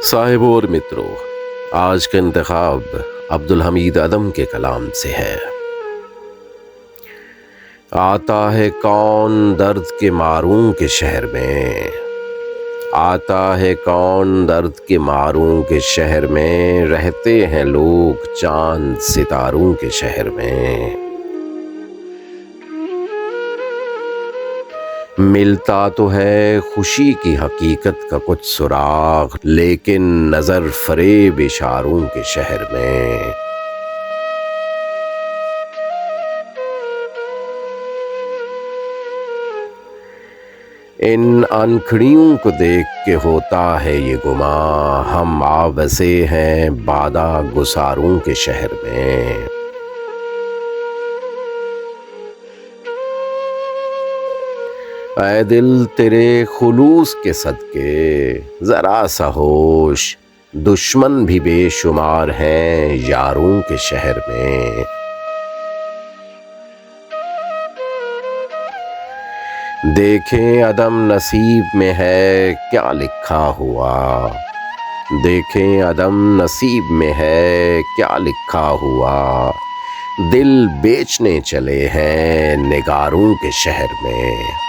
صاحبوں اور متروں، آج کا انتخاب عبدالحمید ادم کے کلام سے ہے۔ آتا ہے کون درد کے ماروں کے شہر میں، آتا ہے کون درد کے ماروں کے شہر میں، رہتے ہیں لوگ چاند ستاروں کے شہر میں۔ ملتا تو ہے خوشی کی حقیقت کا کچھ سراغ، لیکن نظر فریب اشاروں کے شہر میں۔ ان انکھڑیوں کو دیکھ کے ہوتا ہے یہ گماں، ہم آ بسے ہیں بادہ گساروں کے شہر میں۔ اے دل تیرے خلوص کے صدقے ذرا سا ہوش، دشمن بھی بے شمار ہیں یاروں کے شہر میں۔ دیکھیں عدم نصیب میں ہے کیا لکھا ہوا، دیکھیں عدم نصیب میں ہے کیا لکھا ہوا، دل بیچنے چلے ہیں نگاروں کے شہر میں۔